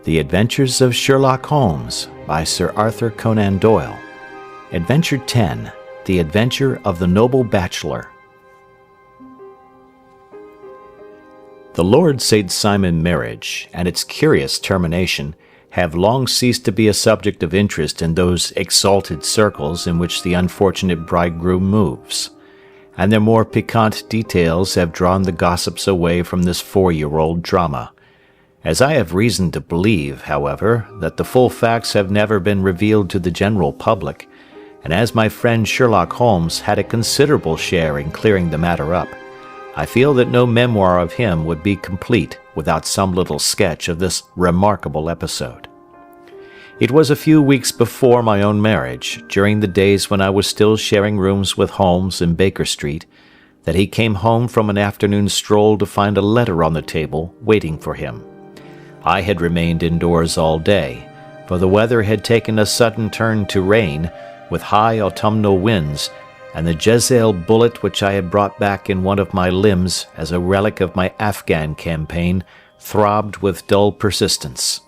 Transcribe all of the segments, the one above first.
The Adventures of Sherlock Holmes by Sir Arthur Conan Doyle. Adventure 10, The Adventure of the Noble Bachelor. The Lord St. Simon marriage and its curious termination have long ceased to be a subject of interest in those exalted circles in which the unfortunate bridegroom moves, and their more piquant details have drawn the gossips away from this 4-year-old drama. As I have reason to believe, however, that the full facts have never been revealed to the general public, and as my friend Sherlock Holmes had a considerable share in clearing the matter up, I feel that no memoir of him would be complete without some little sketch of this remarkable episode. It was a few weeks before my own marriage, during the days when I was still sharing rooms with Holmes in Baker Street, that he came home from an afternoon stroll to find a letter on the table waiting for him. I had remained indoors all day, for the weather had taken a sudden turn to rain, with high autumnal winds, and the Jezebel bullet which I had brought back in one of my limbs as a relic of my Afghan campaign throbbed with dull persistence.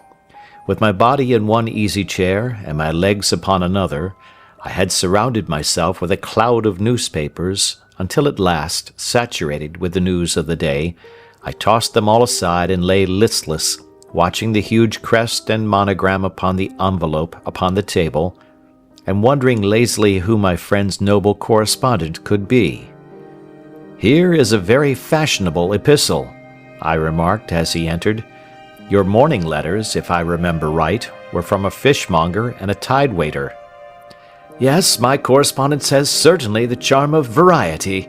With my body in one easy chair and my legs upon another, I had surrounded myself with a cloud of newspapers, until at last, saturated with the news of the day, I tossed them all aside and lay listless, watching the huge crest and monogram upon the envelope upon the table, and wondering lazily who my friend's noble correspondent could be. "Here is a very fashionable epistle," I remarked as he entered. "Your morning letters, if I remember right, were from a fishmonger and a tide-waiter." "Yes, my correspondence has certainly the charm of variety,"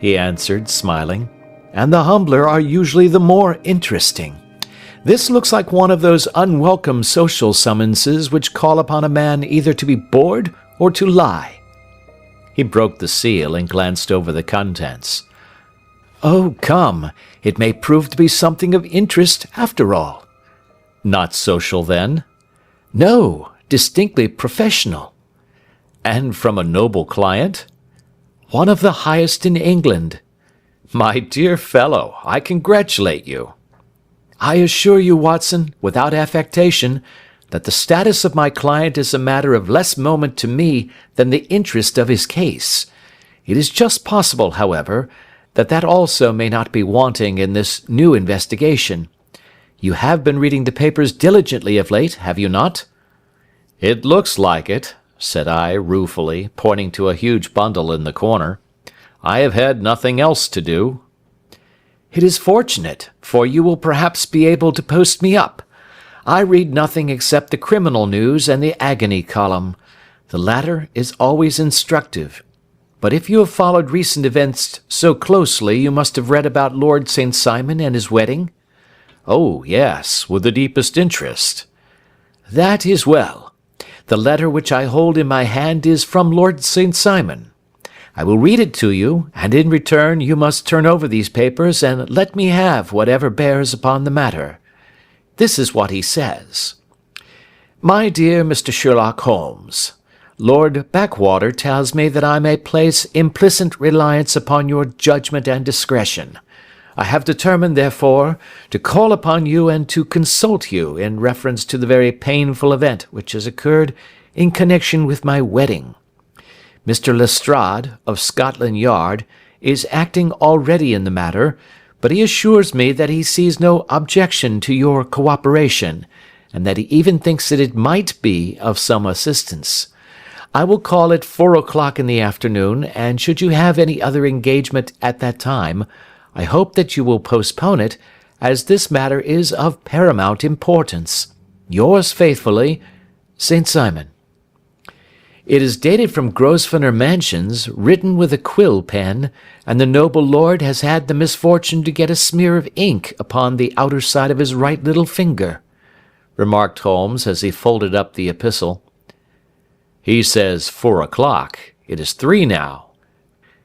he answered, smiling, "and the humbler are usually the more interesting. This looks like one of those unwelcome social summonses which call upon a man either to be bored or to lie." He broke the seal and glanced over the contents. "Oh, come, it may prove to be something of interest after all." "Not social, then?" "No, distinctly professional." "And from a noble client?" "One of the highest in England." "My dear fellow, I congratulate you." "I assure you, Watson, without affectation, that the status of my client is a matter of less moment to me than the interest of his case. It is just possible, however, that also may not be wanting in this new investigation. You have been reading the papers diligently of late, have you not?" "It looks like it," said I ruefully, pointing to a huge bundle in the corner. "I have had nothing else to do." "It is fortunate, for you will perhaps be able to post me up. I read nothing except the criminal news and the agony column. The latter is always instructive. But if you have followed recent events so closely, you must have read about Lord St. Simon and his wedding?" "Oh, yes, with the deepest interest." "That is well. The letter which I hold in my hand is from Lord St. Simon. I will read it to you, and in return you must turn over these papers and let me have whatever bears upon the matter. This is what he says. My dear Mr. Sherlock Holmes, Lord Backwater tells me that I may place implicit reliance upon your judgment and discretion. I have determined, therefore, to call upon you and to consult you in reference to the very painful event which has occurred in connection with my wedding. Mr. Lestrade, of Scotland Yard, is acting already in the matter, but he assures me that he sees no objection to your cooperation, and that he even thinks that it might be of some assistance. I will call at 4 o'clock in the afternoon, and should you have any other engagement at that time, I hope that you will postpone it, as this matter is of paramount importance. Yours faithfully, St. Simon. It is dated from Grosvenor Mansions, written with a quill pen, and the noble lord has had the misfortune to get a smear of ink upon the outer side of his right little finger," remarked Holmes as he folded up the epistle. "He says 4 o'clock. It is 3 now.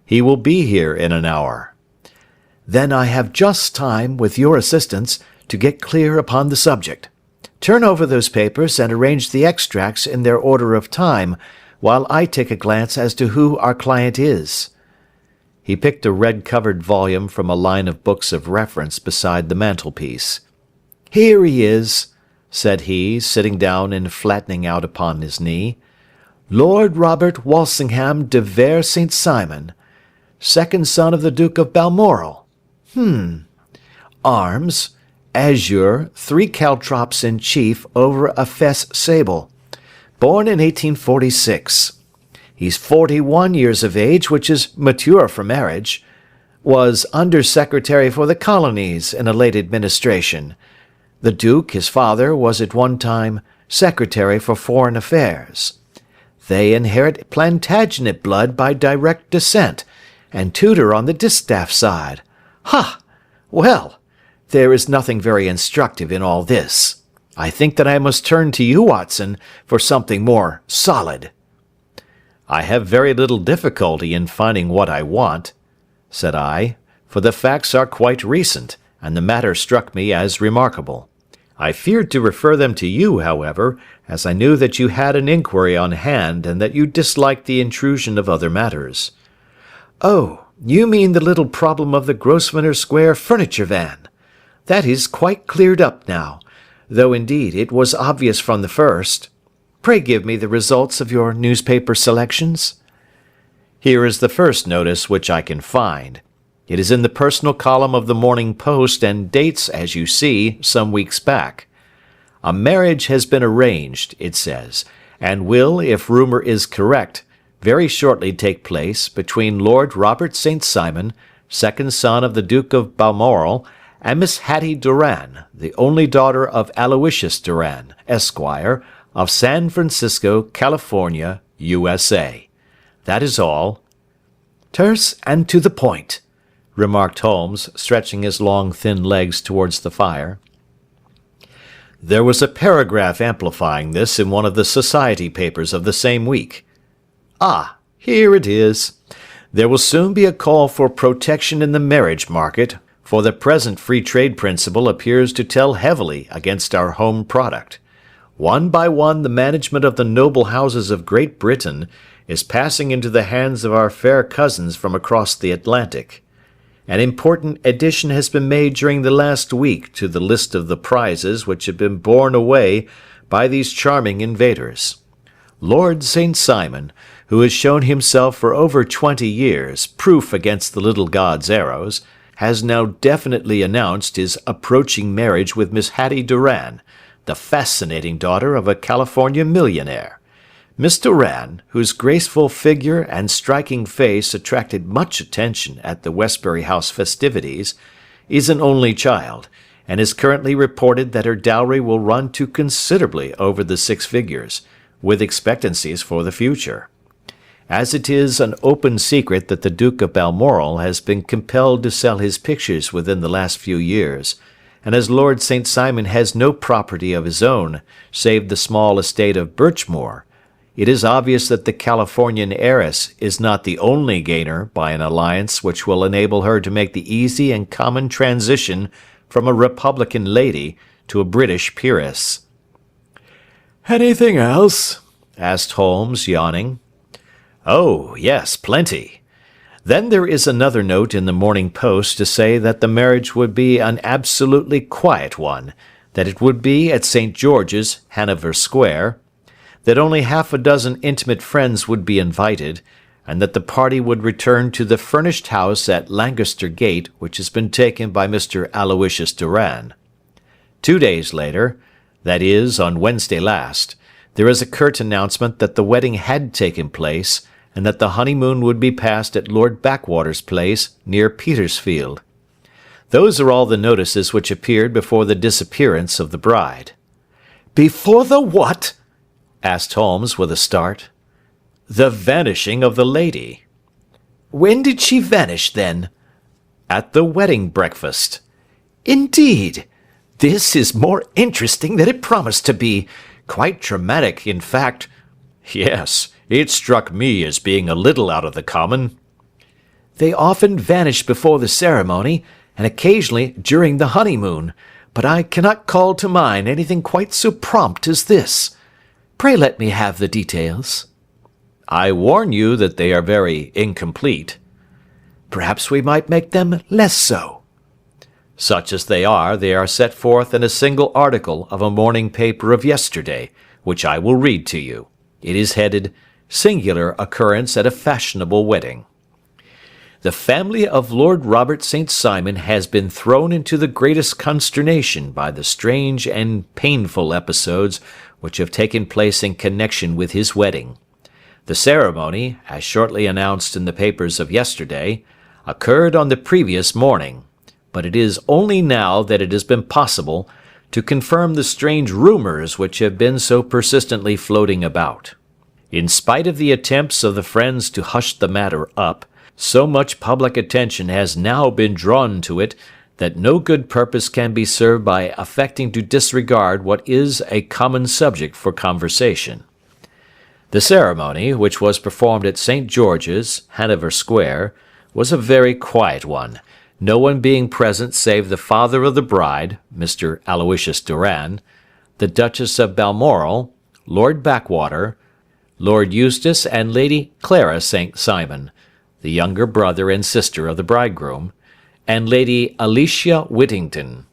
He will be here in an hour." "Then I have just time, with your assistance, to get clear upon the subject. Turn over those papers and arrange the extracts in their order of time, while I take a glance as to who our client is." He picked a red-covered volume from a line of books of reference beside the mantelpiece. "Here he is," said he, sitting down and flattening out upon his knee. "Lord Robert Walsingham de Vere St. Simon, second son of the Duke of Balmoral. Arms, azure, 3 caltrops in chief over a fess sable. Born in 1846. He's 41 years of age, which is mature for marriage. Was Under-Secretary for the Colonies in a late administration. The Duke, his father, was at one time Secretary for Foreign Affairs. They inherit Plantagenet blood by direct descent, and Tudor on the distaff side. Ha! Well, there is nothing very instructive in all this. I think that I must turn to you, Watson, for something more solid." "I have very little difficulty in finding what I want," said I, "for the facts are quite recent, and the matter struck me as remarkable. I feared to refer them to you, however, as I knew that you had an inquiry on hand, and that you disliked the intrusion of other matters." "Oh, you mean the little problem of the Grosvenor Square furniture van. That is quite cleared up now, though indeed it was obvious from the first. Pray give me the results of your newspaper selections." "Here is the first notice which I can find. It is in the personal column of the Morning Post, and dates, as you see, some weeks back. A marriage has been arranged, it says, and will, if rumour is correct, very shortly take place between Lord Robert St. Simon, second son of the Duke of Balmoral, and Miss Hattie Doran, the only daughter of Aloysius Doran, Esquire, of San Francisco, California, USA. That is all." "Terse and to the point," remarked Holmes, stretching his long thin legs towards the fire. "There was a paragraph amplifying this in one of the society papers of the same week. Ah, here it is. There will soon be a call for protection in the marriage market, for the present free trade principle appears to tell heavily against our home product. One by one the management of the noble houses of Great Britain is passing into the hands of our fair cousins from across the Atlantic. An important addition has been made during the last week to the list of the prizes which have been borne away by these charming invaders. Lord St. Simon, who has shown himself for over 20 years proof against the little god's arrows, has now definitely announced his approaching marriage with Miss Hattie Doran, the fascinating daughter of a California millionaire. Miss Doran, whose graceful figure and striking face attracted much attention at the Westbury House festivities, is an only child, and is currently reported that her dowry will run to considerably over the 6 figures, with expectancies for the future. As it is an open secret that the Duke of Balmoral has been compelled to sell his pictures within the last few years, and as Lord St. Simon has no property of his own save the small estate of Birchmoor, it is obvious that the Californian heiress is not the only gainer by an alliance which will enable her to make the easy and common transition from a Republican lady to a British peeress. "Anything else?" asked Holmes, yawning. "Oh, yes, plenty. Then there is another note in the Morning Post to say that the marriage would be an absolutely quiet one, that it would be at St. George's, Hanover Square, that only half a dozen intimate friends would be invited, and that the party would return to the furnished house at Lancaster Gate which has been taken by Mr. Aloysius Doran. 2 days later, that is, on Wednesday last, there is a curt announcement that the wedding had taken place, and that the honeymoon would be passed at Lord Backwater's place near Petersfield. Those are all the notices which appeared before the disappearance of the bride." "Before the what?" asked Holmes with a start. "The vanishing of the lady." "When did she vanish, then?" "At the wedding breakfast." "Indeed! This is more interesting than it promised to be. Quite dramatic, in fact." "Yes, it struck me as being a little out of the common." "They often vanish before the ceremony, and occasionally during the honeymoon, but I cannot call to mind anything quite so prompt as this. Pray let me have the details." "I warn you that they are very incomplete." "Perhaps we might make them less so." Such as they are set forth in a single article of a morning paper of yesterday, which I will read to you. It is headed, "Singular Occurrence at a Fashionable Wedding." The family of Lord Robert St. Simon has been thrown into the greatest consternation by the strange and painful episodes which have taken place in connection with his wedding. The ceremony, as shortly announced in the papers of yesterday, occurred on the previous morning, but it is only now that it has been possible to confirm the strange rumors which have been so persistently floating about. In spite of the attempts of the friends to hush the matter up, so much public attention has now been drawn to it that no good purpose can be served by affecting to disregard what is a common subject for conversation. The ceremony, which was performed at St. George's, Hanover Square, was a very quiet one, no one being present save the father of the bride, Mr. Aloysius Doran, the Duchess of Balmoral, Lord Backwater, Lord Eustace and Lady Clara St. Simon, the younger brother and sister of the bridegroom, and Lady Alicia Whittington.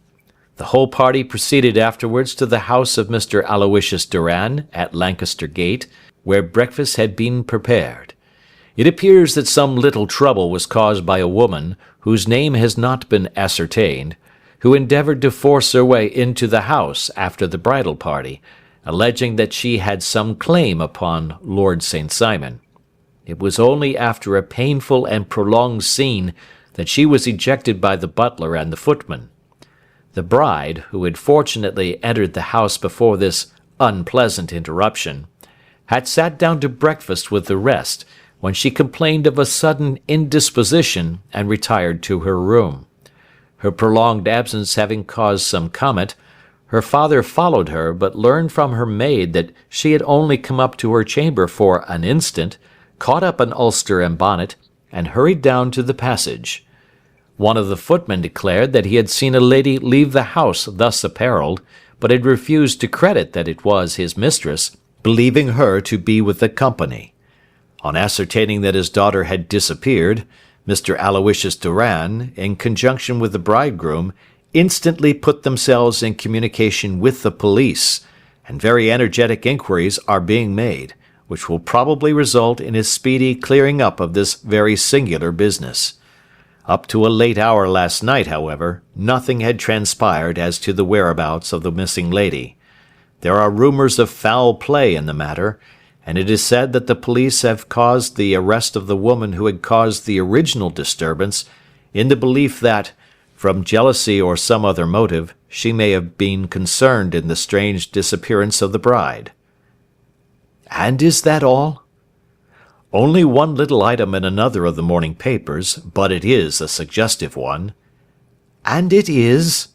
The whole party proceeded afterwards to the house of Mr. Aloysius Doran at Lancaster Gate, where breakfast had been prepared. It appears that some little trouble was caused by a woman, whose name has not been ascertained, who endeavoured to force her way into the house after the bridal party, alleging that she had some claim upon Lord St. Simon. It was only after a painful and prolonged scene that she was ejected by the butler and the footman. The bride, who had fortunately entered the house before this unpleasant interruption, had sat down to breakfast with the rest, when she complained of a sudden indisposition and retired to her room. Her prolonged absence having caused some comment, her father followed her, but learned from her maid that she had only come up to her chamber for an instant, caught up an ulster and bonnet, and hurried down to the passage. One of the footmen declared that he had seen a lady leave the house thus apparelled, but had refused to credit that it was his mistress, believing her to be with the company. On ascertaining that his daughter had disappeared, Mr. Aloysius Doran, in conjunction with the bridegroom, instantly put themselves in communication with the police, and very energetic inquiries are being made, which will probably result in a speedy clearing up of this very singular business. Up to a late hour last night, however, nothing had transpired as to the whereabouts of the missing lady. There are rumors of foul play in the matter, and it is said that the police have caused the arrest of the woman who had caused the original disturbance, in the belief that, from jealousy or some other motive, she may have been concerned in the strange disappearance of the bride. And is that all? Only one little item in another of the morning papers, but it is a suggestive one. And it is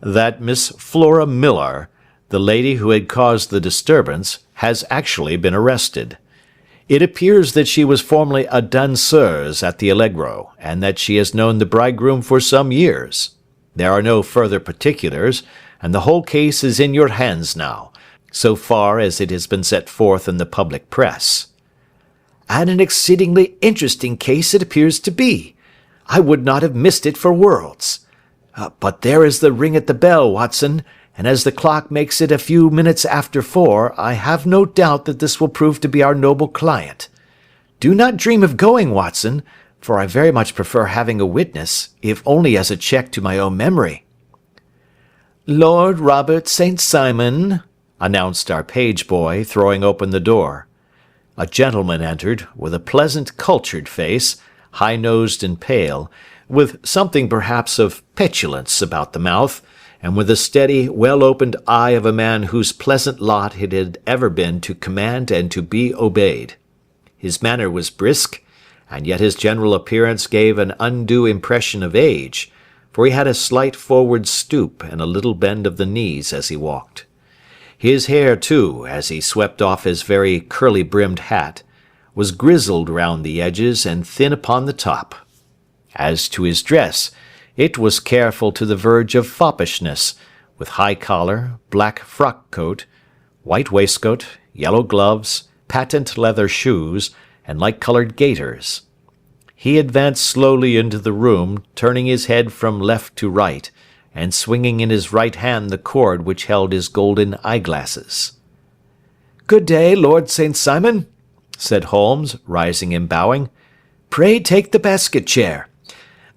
that Miss Flora Millar, the lady who had caused the disturbance, has actually been arrested. It appears that she was formerly a danseuse at the Allegro, and that she has known the bridegroom for some years. There are no further particulars, and the whole case is in your hands now, so far as it has been set forth in the public press. And an exceedingly interesting case it appears to be. I would not have missed it for worlds. But there is the ring at the bell, Watson, and as the clock makes it a few minutes after 4, I have no doubt that this will prove to be our noble client. Do not dream of going, Watson, for I very much prefer having a witness, if only as a check to my own memory. Lord Robert St. Simon, announced our page-boy, throwing open the door. A gentleman entered, with a pleasant, cultured face, high-nosed and pale, with something perhaps of petulance about the mouth, and with the steady, well-opened eye of a man whose pleasant lot it had ever been to command and to be obeyed. His manner was brisk, and yet his general appearance gave an undue impression of age, for he had a slight forward stoop and a little bend of the knees as he walked. His hair, too, as he swept off his very curly-brimmed hat, was grizzled round the edges and thin upon the top. As to his dress, it was careful to the verge of foppishness, with high collar, black frock-coat, white waistcoat, yellow gloves, patent leather shoes, and light-coloured gaiters. He advanced slowly into the room, turning his head from left to right, and swinging in his right hand the cord which held his golden eyeglasses. "Good day, Lord St. Simon," said Holmes, rising and bowing. "Pray take the basket chair.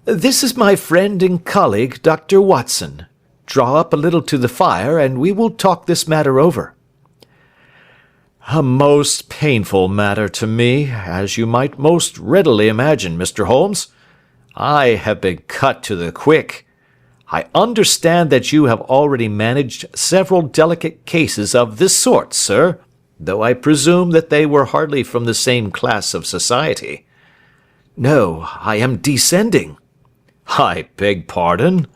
This is my friend and colleague, Dr. Watson. Draw up a little to the fire, and we will talk this matter over." "A most painful matter to me, as you might most readily imagine, Mr. Holmes. I have been cut to the quick. I understand that you have already managed several delicate cases of this sort, sir, though I presume that they were hardly from the same class of society." "No, I am descending." "I beg pardon?"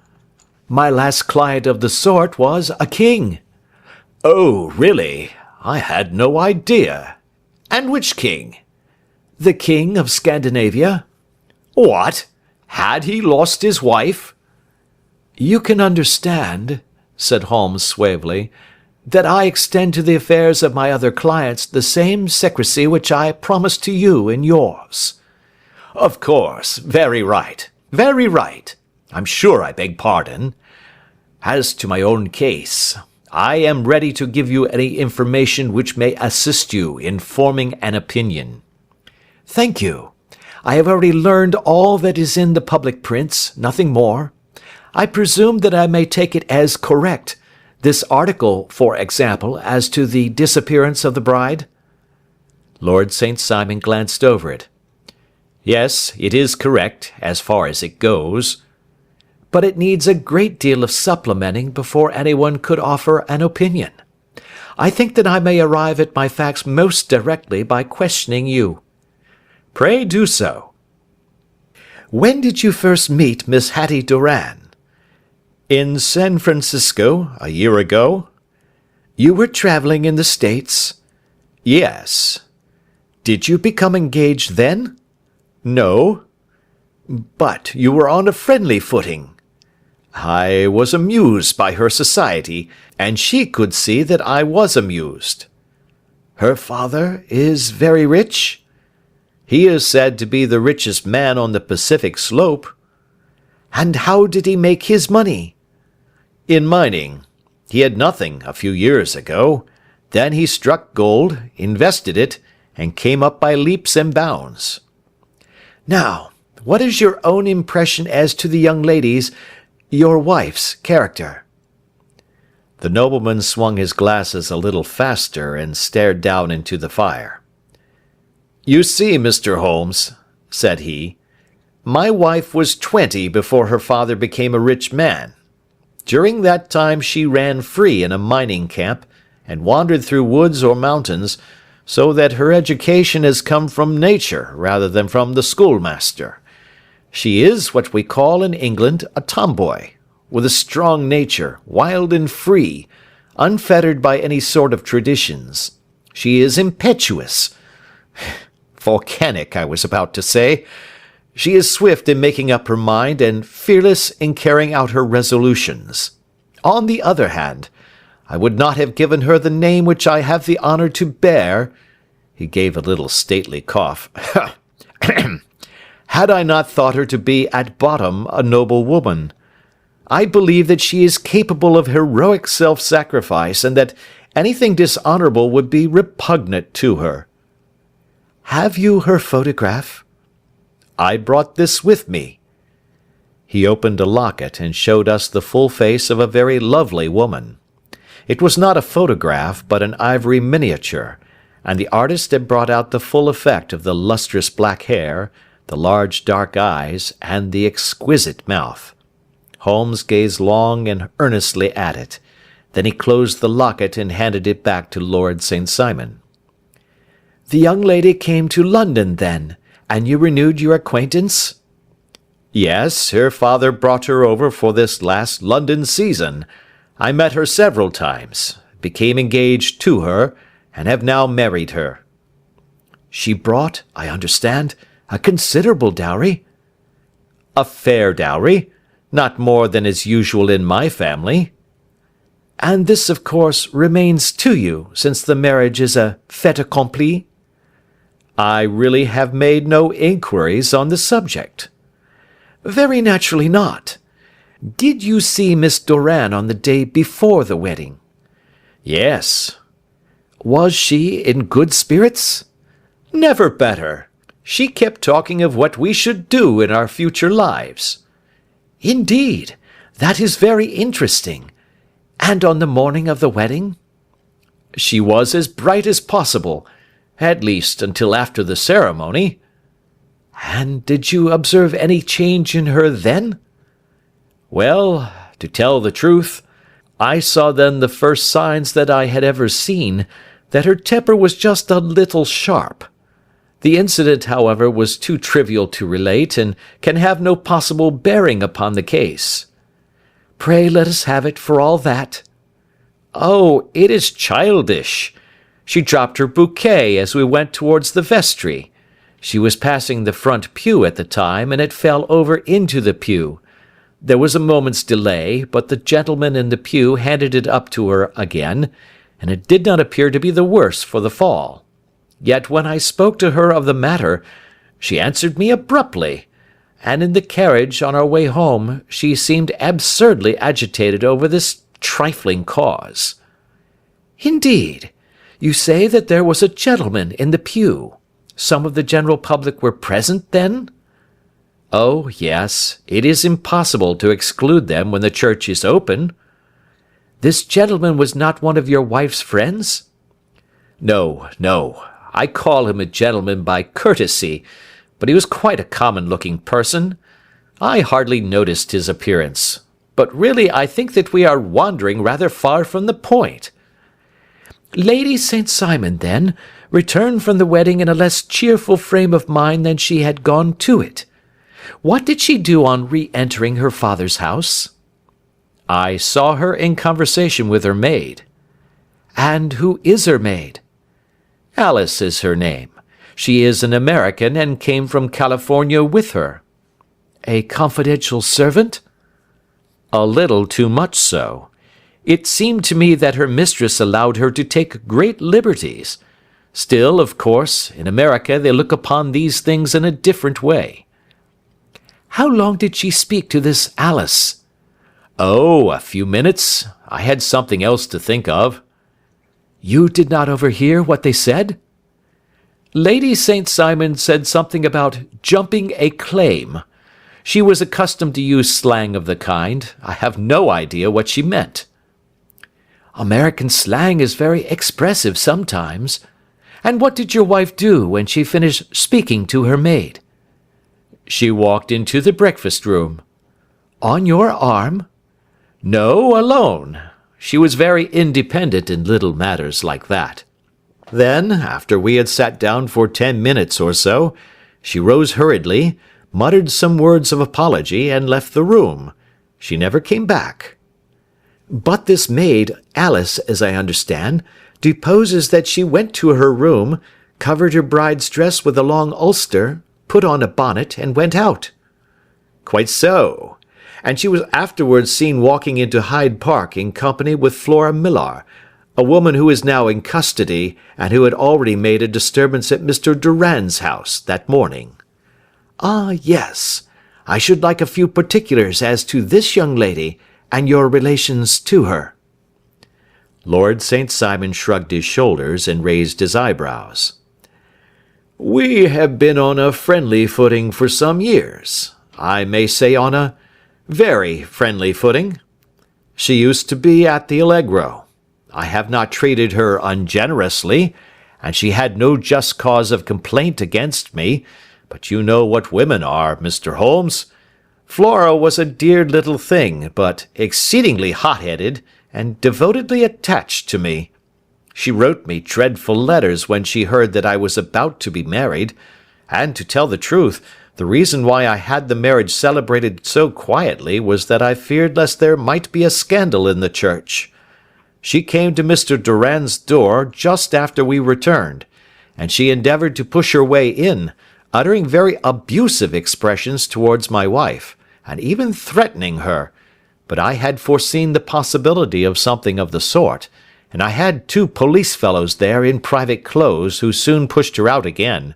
"My last client of the sort was a king." "Oh, really? I had no idea. And which king?" "The king of Scandinavia." "What? Had he lost his wife?" "You can understand," said Holmes suavely, "that I extend to the affairs of my other clients the same secrecy which I promised to you in yours." "Of course. Very right. Very right. I'm sure I beg pardon. As to my own case, I am ready to give you any information which may assist you in forming an opinion." "Thank you. I have already learned all that is in the public prints, nothing more. I presume that I may take it as correct, this article, for example, as to the disappearance of the bride?" Lord St. Simon glanced over it. "Yes, it is correct, as far as it goes." "But it needs a great deal of supplementing before anyone could offer an opinion. I think that I may arrive at my facts most directly by questioning you." "Pray do so." "When did you first meet Miss Hattie Doran?" "In San Francisco, a year ago." "You were traveling in the States?" "Yes." "Did you become engaged then?" "No." "But you were on a friendly footing?" "I was amused by her society, and she could see that I was amused." "Her father is very rich?" "He is said to be the richest man on the Pacific slope." "And how did he make his money?" "In mining. He had nothing a few years ago. Then he struck gold, invested it, and came up by leaps and bounds." "Now, what is your own impression as to the young lady's, your wife's, character?" The nobleman swung his glasses a little faster and stared down into the fire. "You see, Mr. Holmes," said he, "my wife was 20 before her father became a rich man. During that time she ran free in a mining camp, and wandered through woods or mountains, so that her education has come from nature rather than from the schoolmaster. She is what we call in England a tomboy, with a strong nature, wild and free, unfettered by any sort of traditions. She is impetuous. Volcanic, I was about to say. She is swift in making up her mind, and fearless in carrying out her resolutions. On the other hand, I would not have given her the name which I have the honour to bear," he gave a little stately cough, "had I not thought her to be at bottom a noble woman. I believe that she is capable of heroic self-sacrifice, and that anything dishonourable would be repugnant to her." "Have you her photograph?" "I brought this with me." He opened a locket and showed us the full face of a very lovely woman. It was not a photograph, but an ivory miniature, and the artist had brought out the full effect of the lustrous black hair, the large dark eyes, and the exquisite mouth. Holmes gazed long and earnestly at it. Then he closed the locket and handed it back to Lord St. Simon. "The young lady came to London, then, and you renewed your acquaintance?" "Yes, her father brought her over for this last London season. I met her several times, became engaged to her, and have now married her." "She brought, I understand, a considerable dowry?" "A fair dowry, not more than is usual in my family." "And this, of course, remains to you, since the marriage is a fait accompli?" I really have made no inquiries on the subject. Very naturally not. Did you see Miss Doran on the day before the wedding? Yes. Was she in good spirits? Never better. She kept talking of what we should do in our future lives. Indeed, that is very interesting. And on the morning of the wedding? She was as bright as possible, at least until after the ceremony. And did you observe any change in her then? Well, to tell the truth, I saw then the first signs that I had ever seen, that her temper was just a little sharp. The incident, however, was too trivial to relate, and can have no possible bearing upon the case. Pray let us have it for all that. Oh, it is childish. She dropped her bouquet as we went towards the vestry. She was passing the front pew at the time, and it fell over into the pew. There was a moment's delay, but the gentleman in the pew handed it up to her again, and it did not appear to be the worse for the fall. Yet when I spoke to her of the matter, she answered me abruptly, and in the carriage on our way home she seemed absurdly agitated over this trifling cause. Indeed, you say that there was a gentleman in the pew. Some of the general public were present, then? Oh, yes, it is impossible to exclude them when the church is open. This gentleman was not one of your wife's friends? No, no. I call him a gentleman by courtesy, but he was quite a common-looking person. I hardly noticed his appearance. But really I think that we are wandering rather far from the point. Lady St. Simon, then, returned from the wedding in a less cheerful frame of mind than she had gone to it. What did she do on re-entering her father's house? I saw her in conversation with her maid. And who is her maid? Alice is her name. She is an American and came from California with her. A confidential servant? A little too much so. It seemed to me that her mistress allowed her to take great liberties. Still, of course, in America they look upon these things in a different way. How long did she speak to this Alice? Oh, a few minutes. I had something else to think of. You did not overhear what they said? Lady St. Simon said something about jumping a claim. She was accustomed to use slang of the kind. I have no idea what she meant. American slang is very expressive sometimes. And what did your wife do when she finished speaking to her maid? She walked into the breakfast room. On your arm? No, alone. She was very independent in little matters like that. Then, after we had sat down for 10 minutes or so, she rose hurriedly, muttered some words of apology, and left the room. She never came back. But this maid, Alice, as I understand, deposes that she went to her room, covered her bride's dress with a long ulster, put on a bonnet, and went out. Quite so. And she was afterwards seen walking into Hyde Park in company with Flora Millar, a woman who is now in custody, and who had already made a disturbance at Mr. Durand's house that morning. Ah, yes. I should like a few particulars as to this young lady, and your relations to her. Lord St. Simon shrugged his shoulders and raised his eyebrows. We have been on a friendly footing for some years. I may say on a very friendly footing. She used to be at the Allegro. I have not treated her ungenerously, and she had no just cause of complaint against me, but you know what women are, Mr. Holmes. Flora was a dear little thing, but exceedingly hot-headed and devotedly attached to me. She wrote me dreadful letters when she heard that I was about to be married, and to tell the truth, the reason why I had the marriage celebrated so quietly was that I feared lest there might be a scandal in the church. She came to Mr. Durand's door just after we returned, and she endeavoured to push her way in, uttering very abusive expressions towards my wife, and even threatening her, but I had foreseen the possibility of something of the sort, and I had 2 police fellows there in private clothes who soon pushed her out again.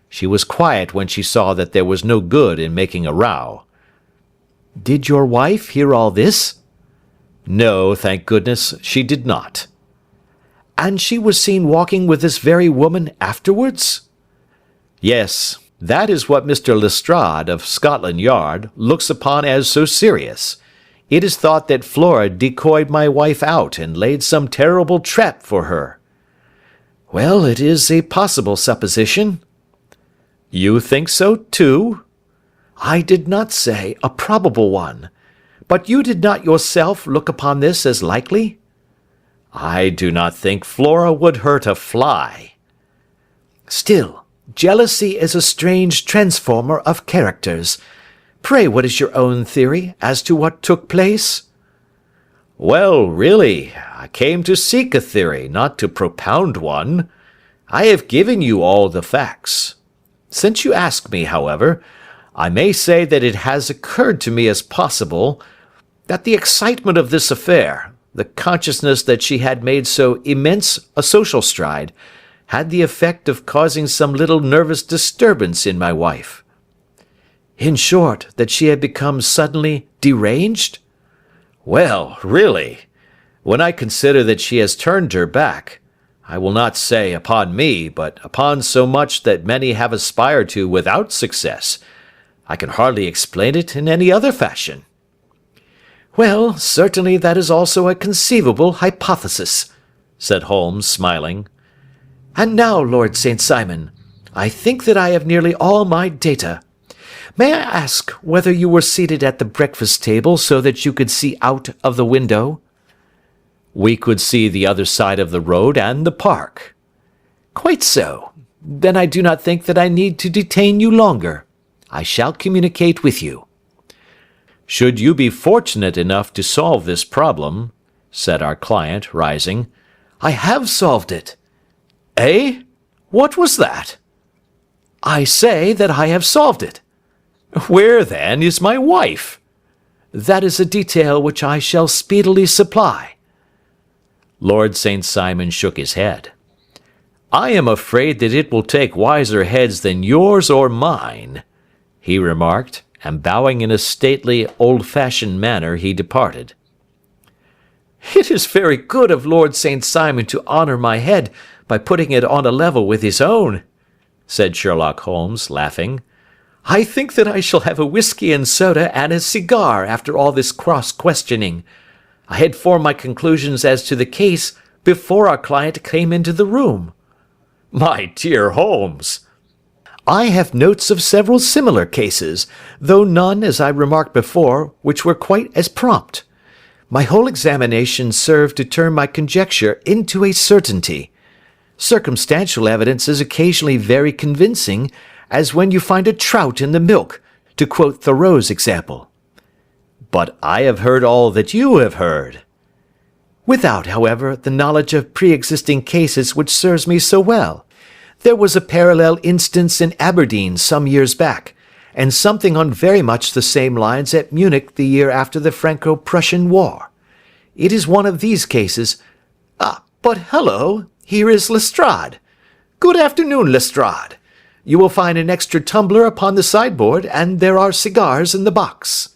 She was quiet when she saw that there was no good in making a row." "Did your wife hear all this?" "No, thank goodness, she did not." "And she was seen walking with this very woman afterwards?" "Yes, that is what Mr. Lestrade of Scotland Yard looks upon as so serious. It is thought that Flora decoyed my wife out and laid some terrible trap for her." "Well, it is a possible supposition." "You think so, too?" "I did not say a probable one. But you did not yourself look upon this as likely?" "I do not think Flora would hurt a fly." "Still, jealousy is a strange transformer of characters. Pray, what is your own theory as to what took place?" "Well, really, I came to seek a theory, not to propound one. I have given you all the facts. Since you ask me, however, I may say that it has occurred to me as possible that the excitement of this affair, the consciousness that she had made so immense a social stride, had the effect of causing some little nervous disturbance in my wife." "In short, that she had become suddenly deranged?" "Well, really, when I consider that she has turned her back, I will not say upon me, but upon so much that many have aspired to without success, I can hardly explain it in any other fashion." "Well, certainly that is also a conceivable hypothesis," said Holmes, smiling. "And now, Lord St. Simon, I think that I have nearly all my data. May I ask whether you were seated at the breakfast table so that you could see out of the window?" "We could see the other side of the road and the park." "Quite so. Then I do not think that I need to detain you longer. I shall communicate with you." "Should you be fortunate enough to solve this problem," said our client, rising. "I have solved it." "Eh? What was that?" "I say that I have solved it." "Where, then, is my wife?" "That is a detail which I shall speedily supply." Lord St. Simon shook his head. "I am afraid that it will take wiser heads than yours or mine," he remarked, and bowing in a stately, old-fashioned manner, he departed. "It is very good of Lord St. Simon to honour my head by putting it on a level with his own," said Sherlock Holmes, laughing. "I think that I shall have a whisky and soda and a cigar after all this cross-questioning. I had formed my conclusions as to the case before our client came into the room." "My dear Holmes!" "I have notes of several similar cases, though none, as I remarked before, which were quite as prompt. My whole examination served to turn my conjecture into a certainty. Circumstantial evidence is occasionally very convincing, as when you find a trout in the milk, to quote Thoreau's example." "But I have heard all that you have heard." "Without, however, the knowledge of pre-existing cases which serves me so well. There was a parallel instance in Aberdeen some years back, and something on very much the same lines at Munich the year after the Franco-Prussian War. It is one of these cases. But hello, here is Lestrade. Good afternoon, Lestrade. You will find an extra tumbler upon the sideboard, and there are cigars in the box."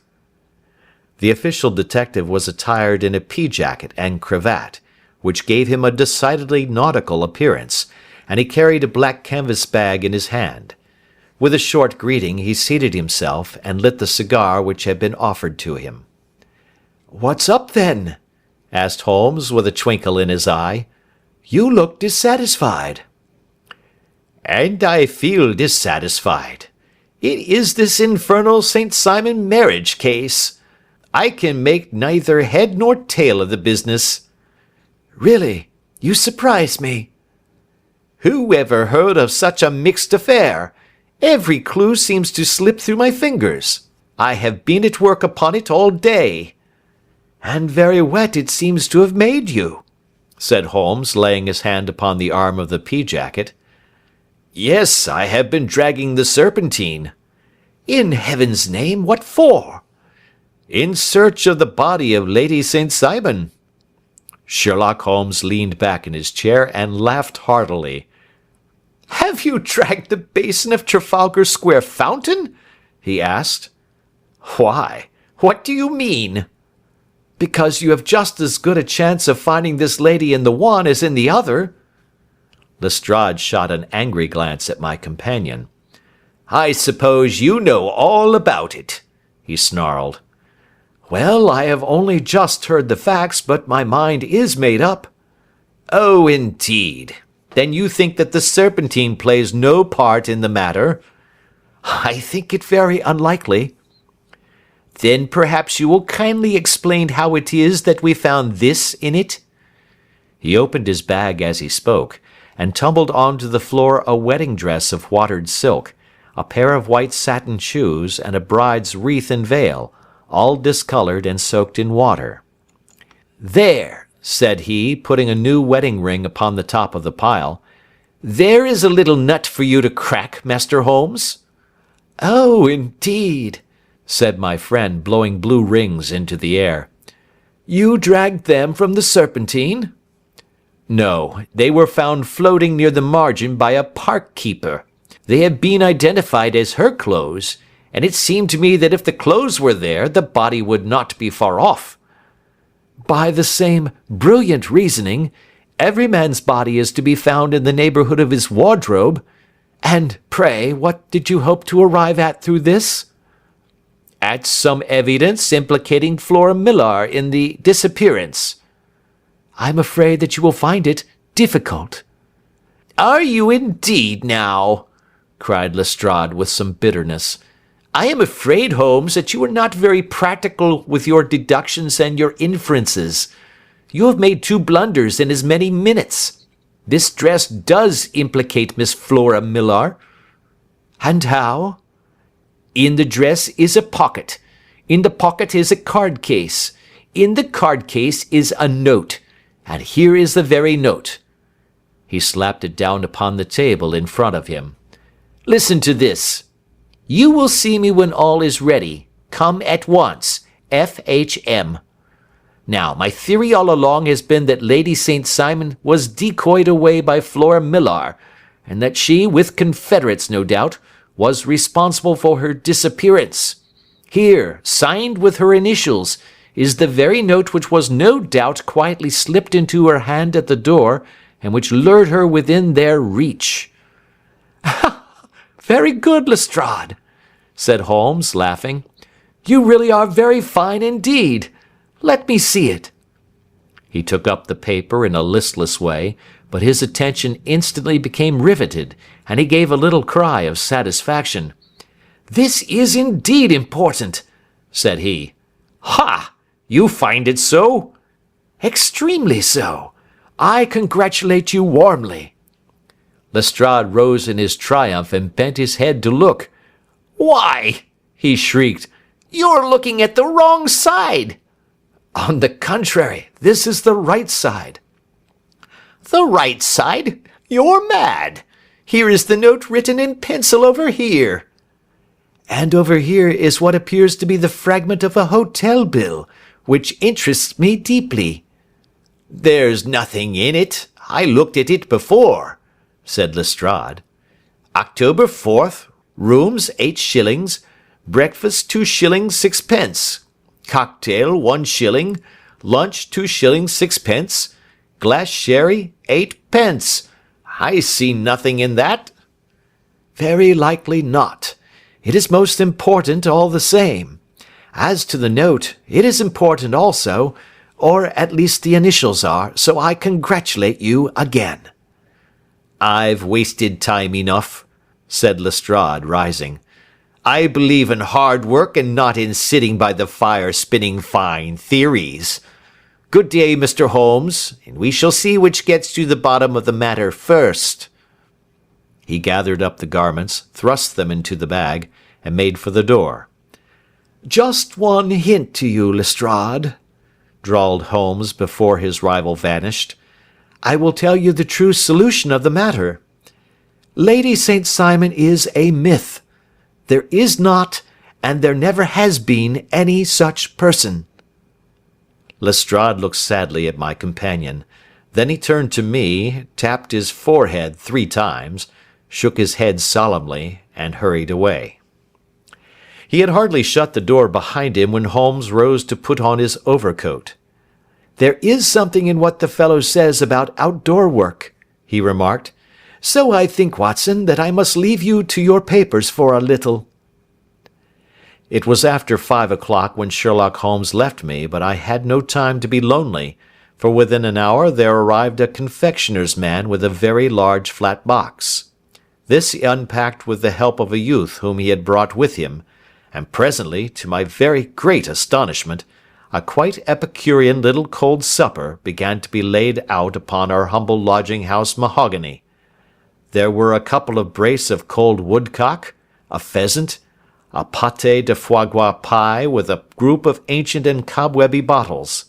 The official detective was attired in a pea-jacket and cravat, which gave him a decidedly nautical appearance, and he carried a black canvas bag in his hand. With a short greeting he seated himself and lit the cigar which had been offered to him. "What's up, then?" asked Holmes, with a twinkle in his eye. "You look dissatisfied." "And I feel dissatisfied. It is this infernal St. Simon marriage case. I can make neither head nor tail of the business." "Really, you surprise me." "Who ever heard of such a mixed affair? Every clue seems to slip through my fingers. I have been at work upon it all day." "And very wet it seems to have made you," said Holmes, laying his hand upon the arm of the pea-jacket. "Yes, I have been dragging the Serpentine." "In heaven's name, what for?" "In search of the body of Lady St. Simon." Sherlock Holmes leaned back in his chair and laughed heartily. "Have you dragged the basin of Trafalgar Square fountain?" he asked. "Why? What do you mean?" "Because you have just as good a chance of finding this lady in the one as in the other." Lestrade shot an angry glance at my companion. "I suppose you know all about it," he snarled. "Well, I have only just heard the facts, but my mind is made up." "Oh, indeed. Then you think that the Serpentine plays no part in the matter?" "I think it very unlikely." "Then perhaps you will kindly explain how it is that we found this in it?" He opened his bag as he spoke, and tumbled onto the floor a wedding dress of watered silk, a pair of white satin shoes, and a bride's wreath and veil, all discolored and soaked in water. "There," said he, putting a new wedding ring upon the top of the pile. "There is a little nut for you to crack, Master Holmes." "Oh, indeed," said my friend, blowing blue rings into the air. "You dragged them from the Serpentine?" "No, they were found floating near the margin by a park keeper. They had been identified as her clothes, and it seemed to me that if the clothes were there, the body would not be far off." "By the same brilliant reasoning, every man's body is to be found in the neighbourhood of his wardrobe. And, pray, what did you hope to arrive at through this?" "At some evidence implicating Flora Millar in the disappearance." "I'm afraid that you will find it difficult." "Are you indeed now?" cried Lestrade with some bitterness. "I am afraid, Holmes, that you are not very practical with your deductions and your inferences. You have made 2 blunders in as many minutes. This dress does implicate Miss Flora Millar." "And how?" "In the dress is a pocket. In the pocket is a card case. In the card case is a note. And here is the very note." He slapped it down upon the table in front of him. "Listen to this. 'You will see me when all is ready. Come at once. F.H.M.' Now, my theory all along has been that Lady St. Simon was decoyed away by Flora Millar, and that she, with confederates no doubt, was responsible for her disappearance. Here, signed with her initials, is the very note which was no doubt quietly slipped into her hand at the door, and which lured her within their reach." "Very good, Lestrade," said Holmes, laughing. "You really are very fine indeed. Let me see it." He took up the paper in a listless way, but his attention instantly became riveted, and he gave a little cry of satisfaction. "This is indeed important," said he. "Ha! You find it so?" "Extremely so. I congratulate you warmly." Lestrade rose in his triumph and bent his head to look. "Why," he shrieked, "you're looking at the wrong side." "On the contrary, this is the right side." "The right side? You're mad. Here is the note written in pencil over here." "And over here is what appears to be the fragment of a hotel bill, which interests me deeply." "There's nothing in it. I looked at it before," said Lestrade. "October 4th, rooms 8 shillings, breakfast 2 shillings 6 pence, cocktail 1 shilling, lunch 2 shillings 6 pence, glass sherry 8 pence. I see nothing in that." "Very likely not. It is most important all the same. As to the note, it is important also, or at least the initials are, so I congratulate you again." "I've wasted time enough," said Lestrade, rising. "I believe in hard work and not in sitting by the fire spinning fine theories. Good day, Mr. Holmes, and we shall see which gets to the bottom of the matter first." He gathered up the garments, thrust them into the bag, and made for the door. "Just one hint to you, Lestrade," drawled Holmes before his rival vanished. "I will tell you the true solution of the matter. Lady St. Simon is a myth. There is not, and there never has been, any such person." Lestrade looked sadly at my companion. Then he turned to me, tapped his forehead 3 times, shook his head solemnly, and hurried away. He had hardly shut the door behind him when Holmes rose to put on his overcoat. "There is something in what the fellow says about outdoor work," he remarked. "So I think, Watson, that I must leave you to your papers for a little." It was after 5 o'clock when Sherlock Holmes left me, but I had no time to be lonely, for within an hour there arrived a confectioner's man with a very large flat box. This he unpacked with the help of a youth whom he had brought with him, and presently, to my very great astonishment, a quite epicurean little cold supper began to be laid out upon our humble lodging-house mahogany. There were a couple of brace of cold woodcock, a pheasant, a pâté de foie gras pie with a group of ancient and cobwebby bottles.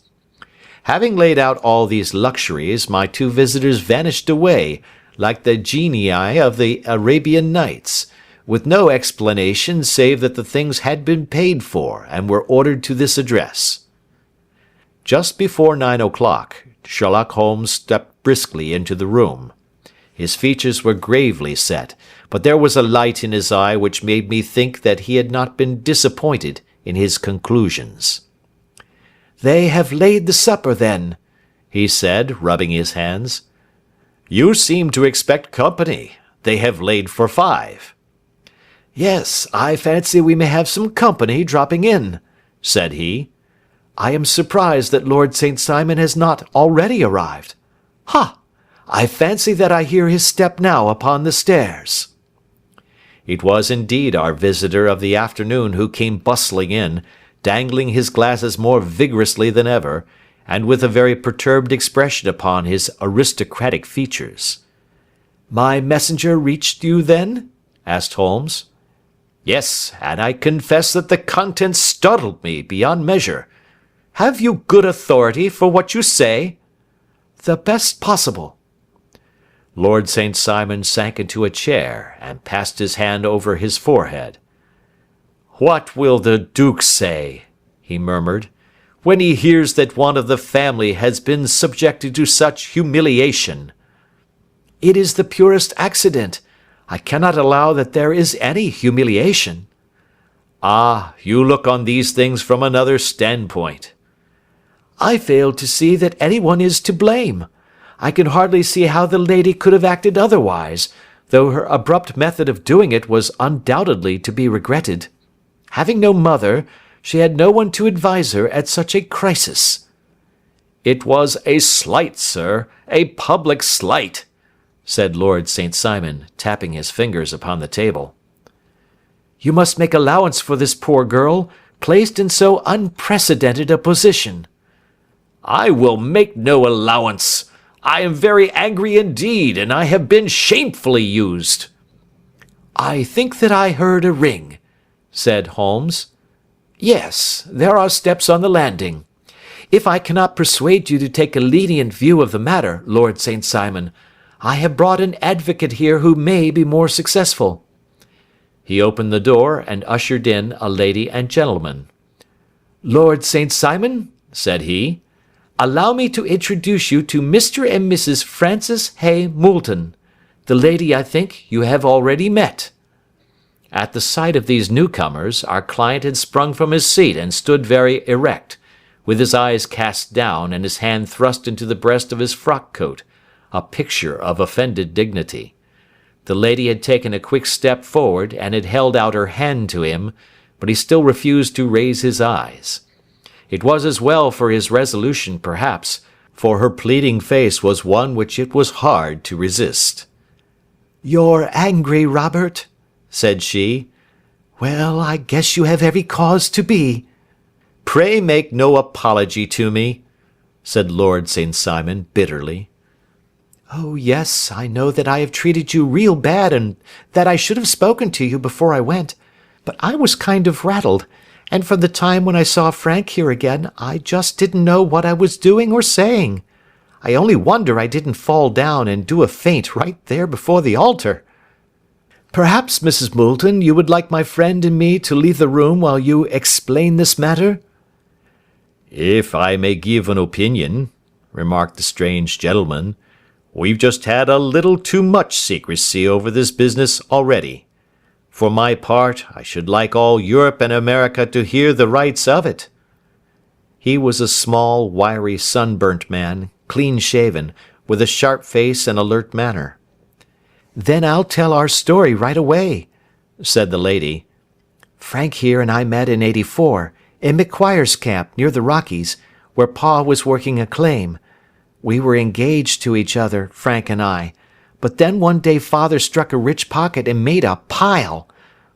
Having laid out all these luxuries, my 2 visitors vanished away, like the genii of the Arabian Nights, with no explanation save that the things had been paid for, and were ordered to this address. Just before 9 o'clock, Sherlock Holmes stepped briskly into the room. His features were gravely set, but there was a light in his eye which made me think that he had not been disappointed in his conclusions. "They have laid the supper, then," he said, rubbing his hands. "You seem to expect company. They have laid for 5. "Yes, I fancy we may have some company dropping in," said he. "I am surprised that Lord St. Simon has not already arrived. Ha! I fancy that I hear his step now upon the stairs." It was indeed our visitor of the afternoon who came bustling in, dangling his glasses more vigorously than ever, and with a very perturbed expression upon his aristocratic features. "My messenger reached you, then?" asked Holmes. "Yes, and I confess that the contents startled me beyond measure. Have you good authority for what you say?" "The best possible." Lord St. Simon sank into a chair, and passed his hand over his forehead. "What will the Duke say," he murmured, "when he hears that one of the family has been subjected to such humiliation?" "It is the purest accident. I cannot allow that there is any humiliation." "Ah, you look on these things from another standpoint." "I fail to see that anyone is to blame. I can hardly see how the lady could have acted otherwise, though her abrupt method of doing it was undoubtedly to be regretted. Having no mother, she had no one to advise her at such a crisis." "It was a slight, sir, a public slight," said Lord St. Simon, tapping his fingers upon the table. "You must make allowance for this poor girl, placed in so unprecedented a position." "I will make no allowance. I am very angry indeed, and I have been shamefully used." "I think that I heard a ring," said Holmes. "Yes, there are steps on the landing. If I cannot persuade you to take a lenient view of the matter, Lord St. Simon, I have brought an advocate here who may be more successful." He opened the door and ushered in a lady and gentleman. "Lord St. Simon," said he, "allow me to introduce you to Mr. and Mrs. Francis Hay Moulton. The lady, I think, you have already met." At the sight of these newcomers, our client had sprung from his seat and stood very erect, with his eyes cast down and his hand thrust into the breast of his frock-coat, a picture of offended dignity. The lady had taken a quick step forward and had held out her hand to him, but he still refused to raise his eyes. It was as well for his resolution, perhaps, for her pleading face was one which it was hard to resist. "You're angry, Robert," said she. "Well, I guess you have every cause to be." "Pray make no apology to me," said Lord St. Simon bitterly. "Oh, yes, I know that I have treated you real bad and that I should have spoken to you before I went, but I was kind of rattled, and from the time when I saw Frank here again, I just didn't know what I was doing or saying. I only wonder I didn't fall down and do a faint right there before the altar. Perhaps, Mrs. Moulton, you would like my friend and me to leave the room while you explain this matter?" "If I may give an opinion," remarked the strange gentleman, "we've just had a little too much secrecy over this business already. For my part, I should like all Europe and America to hear the rights of it." He was a small, wiry, sunburnt man, clean-shaven, with a sharp face and alert manner. "Then I'll tell our story right away," said the lady. "Frank here and I met in '84, in McQuire's camp near the Rockies, where Pa was working a claim. We were engaged to each other, Frank and I, but then one day Father struck a rich pocket and made a pile,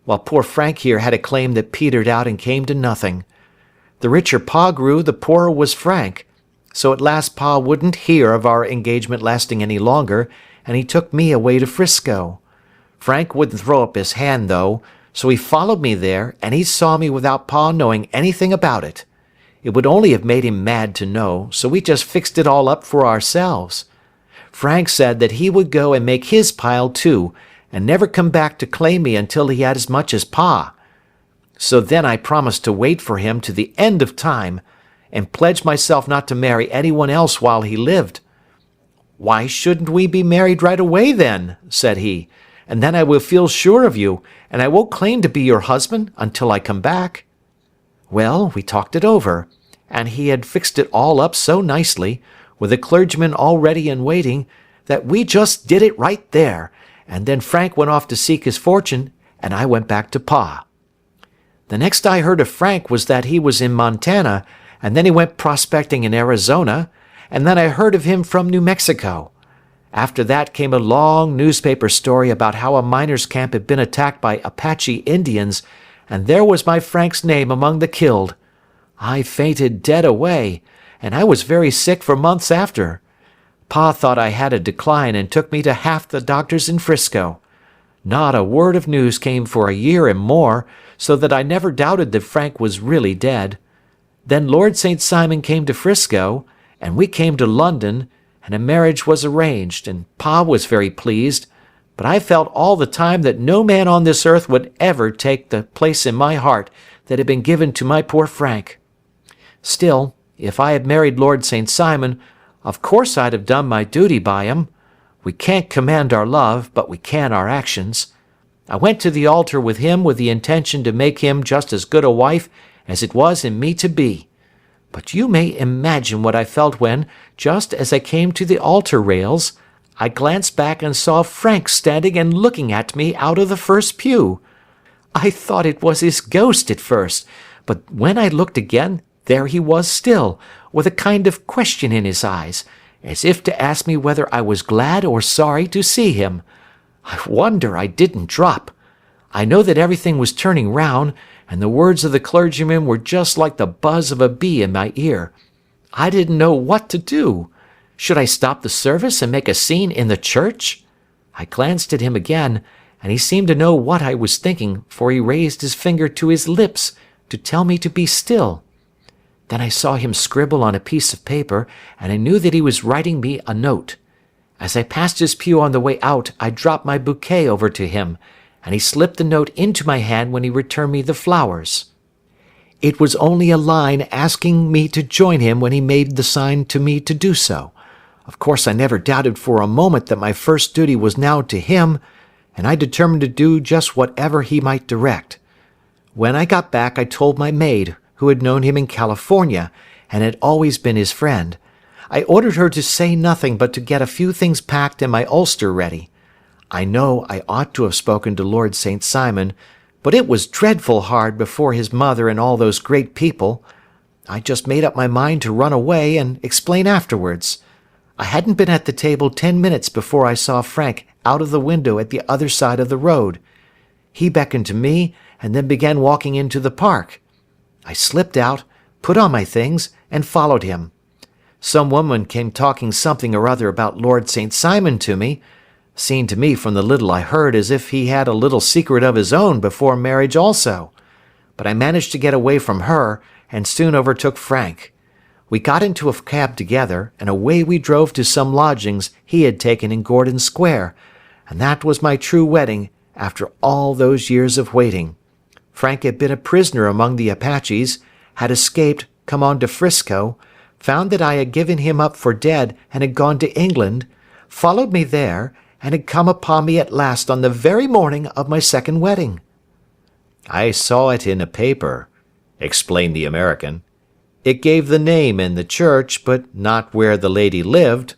while poor Frank here had a claim that petered out and came to nothing. The richer Pa grew, the poorer was Frank, so at last Pa wouldn't hear of our engagement lasting any longer, and he took me away to Frisco. Frank wouldn't throw up his hand, though, so he followed me there, and he saw me without Pa knowing anything about it. It would only have made him mad to know, so we just fixed it all up for ourselves. Frank said that he would go and make his pile too, and never come back to claim me until he had as much as Pa. So then I promised to wait for him to the end of time, and pledged myself not to marry anyone else while he lived. 'Why shouldn't we be married right away then?' said he, 'and then I will feel sure of you, and I won't claim to be your husband until I come back.' Well, we talked it over, and he had fixed it all up so nicely, with a clergyman all ready and waiting, that we just did it right there, and then Frank went off to seek his fortune, and I went back to Pa. The next I heard of Frank was that he was in Montana, and then he went prospecting in Arizona, and then I heard of him from New Mexico. After that came a long newspaper story about how a miners' camp had been attacked by Apache Indians, and there was my Frank's name among the killed. I fainted dead away, and I was very sick for months after. Pa thought I had a decline and took me to half the doctors in Frisco. Not a word of news came for a year and more, so that I never doubted that Frank was really dead. Then Lord St. Simon came to Frisco, and we came to London, and a marriage was arranged, and Pa was very pleased, but I felt all the time that no man on this earth would ever take the place in my heart that had been given to my poor Frank. Still, if I had married Lord St. Simon, of course I'd have done my duty by him. We can't command our love, but we can our actions. I went to the altar with him with the intention to make him just as good a wife as it was in me to be. But you may imagine what I felt when, just as I came to the altar rails, I glanced back and saw Frank standing and looking at me out of the first pew. I thought it was his ghost at first, but when I looked again, there he was still, with a kind of question in his eyes, as if to ask me whether I was glad or sorry to see him. I wonder I didn't drop. I know that everything was turning round, and the words of the clergyman were just like the buzz of a bee in my ear. I didn't know what to do. Should I stop the service and make a scene in the church? I glanced at him again, and he seemed to know what I was thinking, for he raised his finger to his lips to tell me to be still. Then I saw him scribble on a piece of paper, and I knew that he was writing me a note. As I passed his pew on the way out, I dropped my bouquet over to him, and he slipped the note into my hand when he returned me the flowers. It was only a line asking me to join him when he made the sign to me to do so. Of course I never doubted for a moment that my first duty was now to him, and I determined to do just whatever he might direct. When I got back I told my maid, who had known him in California, and had always been his friend. I ordered her to say nothing but to get a few things packed and my ulster ready. I know I ought to have spoken to Lord St. Simon, but it was dreadful hard before his mother and all those great people. I just made up my mind to run away and explain afterwards. I hadn't been at the table 10 minutes before I saw Frank out of the window at the other side of the road. He beckoned to me and then began walking into the park. I slipped out, put on my things, and followed him. Some woman came talking something or other about Lord St. Simon to me. Seemed to me from the little I heard as if he had a little secret of his own before marriage also. But I managed to get away from her, and soon overtook Frank. We got into a cab together, and away we drove to some lodgings he had taken in Gordon Square, and that was my true wedding after all those years of waiting. Frank had been a prisoner among the Apaches, had escaped, come on to 'Frisco, found that I had given him up for dead and had gone to England, followed me there, and had come upon me at last on the very morning of my second wedding." "I saw it in a paper," explained the American. "It gave the name in the church, but not where the lady lived."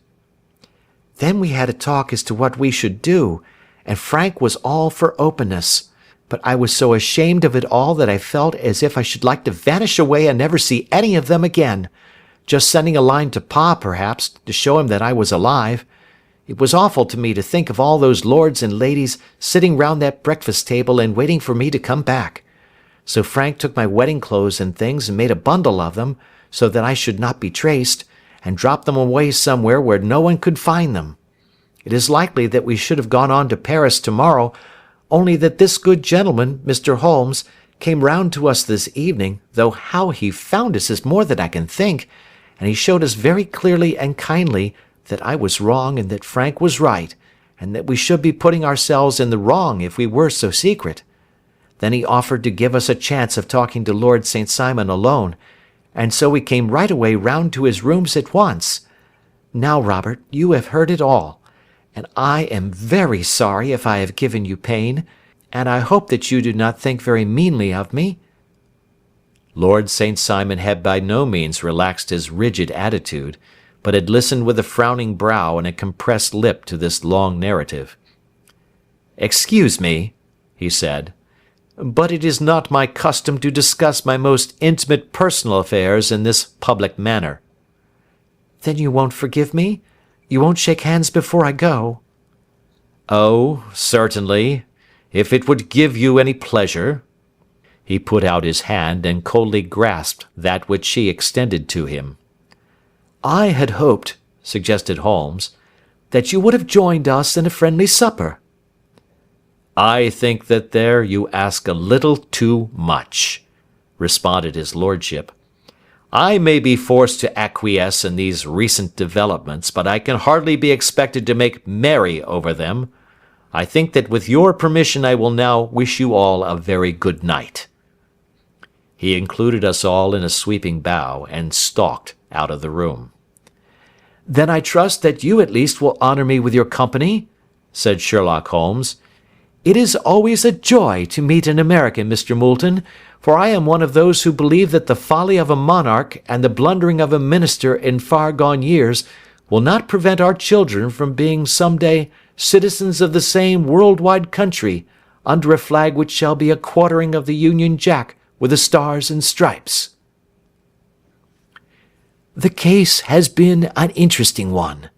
Then we had a talk as to what we should do, and Frank was all for openness. But I was so ashamed of it all that I felt as if I should like to vanish away and never see any of them again. Just sending a line to Pa, perhaps, to show him that I was alive. It was awful to me to think of all those lords and ladies sitting round that breakfast table and waiting for me to come back. So Frank took my wedding clothes and things and made a bundle of them, so that I should not be traced, and dropped them away somewhere where no one could find them. It is likely that we should have gone on to Paris tomorrow, only that this good gentleman, Mr. Holmes, came round to us this evening, though how he found us is more than I can think, and he showed us very clearly and kindly that I was wrong and that Frank was right, and that we should be putting ourselves in the wrong if we were so secret. Then he offered to give us a chance of talking to Lord St. Simon alone, and so we came right away round to his rooms at once. Now, Robert, you have heard it all, and I am very sorry if I have given you pain, and I hope that you do not think very meanly of me." Lord St. Simon had by no means relaxed his rigid attitude, but had listened with a frowning brow and a compressed lip to this long narrative. "Excuse me," he said, "but it is not my custom to discuss my most intimate personal affairs in this public manner." "Then you won't forgive me? You won't shake hands before I go?" "Oh, certainly, if it would give you any pleasure." He put out his hand and coldly grasped that which she extended to him. "I had hoped," suggested Holmes, "that you would have joined us in a friendly supper." "I think that there you ask a little too much," responded his lordship. "I may be forced to acquiesce in these recent developments, but I can hardly be expected to make merry over them. I think that with your permission I will now wish you all a very good night." He included us all in a sweeping bow, and stalked out of the room. "Then I trust that you at least will honour me with your company," said Sherlock Holmes. "It is always a joy to meet an American, Mr. Moulton, for I am one of those who believe that the folly of a monarch and the blundering of a minister in far gone years will not prevent our children from being some day citizens of the same world-wide country, under a flag which shall be a quartering of the Union Jack with the stars and stripes." "The case has been an interesting one,"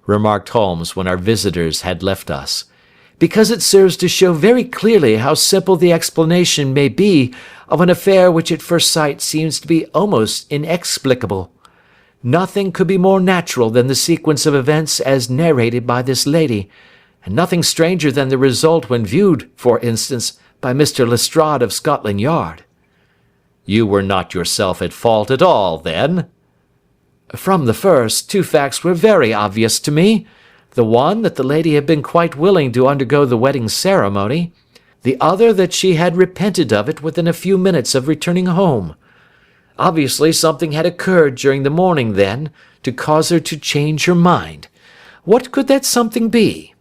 remarked Holmes when our visitors had left us, "because it serves to show very clearly how simple the explanation may be of an affair which at first sight seems to be almost inexplicable. Nothing could be more natural than the sequence of events as narrated by this lady, and nothing stranger than the result when viewed, for instance, by Mr. Lestrade of Scotland Yard." "You were not yourself at fault at all, then?" "From the first, two facts were very obvious to me. The one, that the lady had been quite willing to undergo the wedding ceremony. The other, that she had repented of it within a few minutes of returning home. Obviously something had occurred during the morning, then, to cause her to change her mind. What could that something be?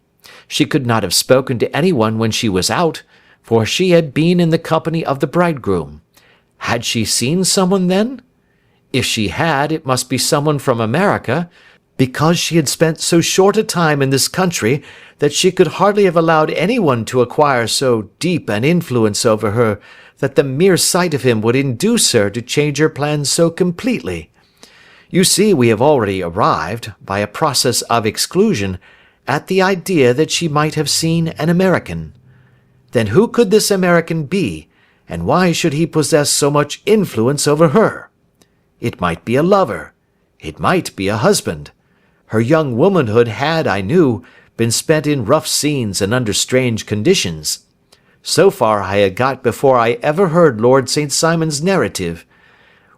She could not have spoken to anyone when she was out, for she had been in the company of the bridegroom. Had she seen someone then? If she had, it must be someone from America, because she had spent so short a time in this country that she could hardly have allowed anyone to acquire so deep an influence over her that the mere sight of him would induce her to change her plans so completely. You see, we have already arrived, by a process of exclusion, at the idea that she might have seen an American. Then who could this American be, and why should he possess so much influence over her? It might be a lover. It might be a husband. Her young womanhood had, I knew, been spent in rough scenes and under strange conditions. So far I had got before I ever heard Lord St. Simon's narrative.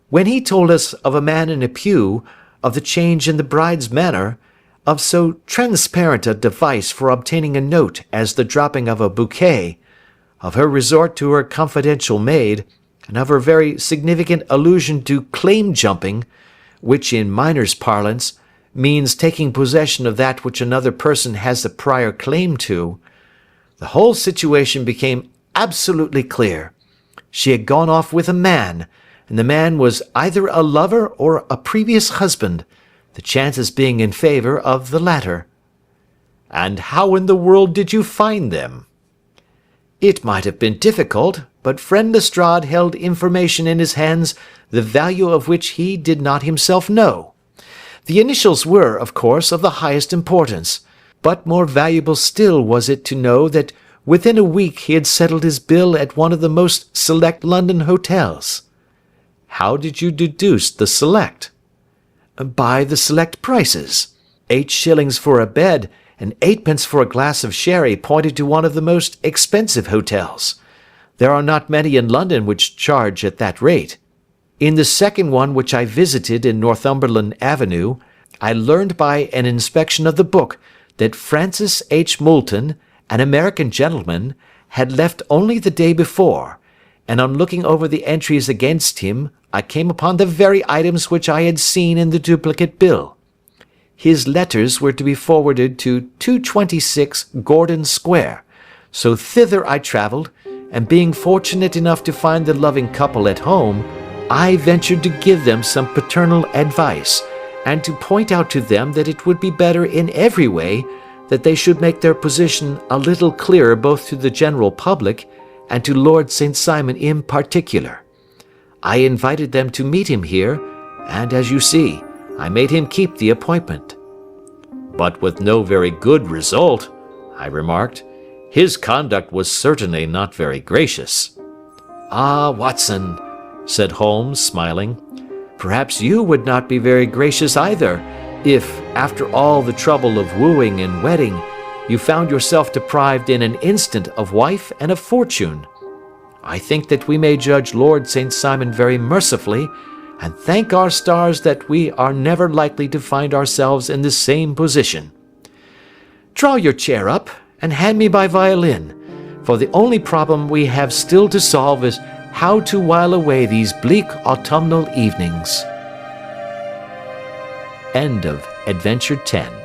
When he told us of a man in a pew, of the change in the bride's manner, of so transparent a device for obtaining a note as the dropping of a bouquet, of her resort to her confidential maid, and of her very significant allusion to claim jumping, which in miners' parlance means taking possession of that which another person has a prior claim to, the whole situation became absolutely clear. She had gone off with a man, and the man was either a lover or a previous husband, the chances being in favor of the latter. And how in the world did you find them? It might have been difficult, but friend Lestrade held information in his hands the value of which he did not himself know. The initials were, of course, of the highest importance, but more valuable still was it to know that within a week he had settled his bill at one of the most select London hotels. How did you deduce the select? By the select prices. 8 shillings for a bed and 8p for a glass of sherry pointed to one of the most expensive hotels. There are not many in London which charge at that rate. In the second one which I visited in Northumberland Avenue, I learned by an inspection of the book that Francis H. Moulton, an American gentleman, had left only the day before, and on looking over the entries against him, I came upon the very items which I had seen in the duplicate bill. His letters were to be forwarded to 226 Gordon Square, so thither I travelled, and being fortunate enough to find the loving couple at home, I ventured to give them some paternal advice, and to point out to them that it would be better in every way that they should make their position a little clearer both to the general public and to Lord St. Simon in particular. I invited them to meet him here, and as you see, I made him keep the appointment. But with no very good result, I remarked. His conduct was certainly not very gracious. Ah, Watson, said Holmes, smiling, perhaps you would not be very gracious either, if, after all the trouble of wooing and wedding, you found yourself deprived in an instant of wife and of fortune. I think that we may judge Lord St. Simon very mercifully, and thank our stars that we are never likely to find ourselves in the same position. Draw your chair up, and hand me my violin, for the only problem we have still to solve is how to while away these bleak autumnal evenings. End of Adventure 10.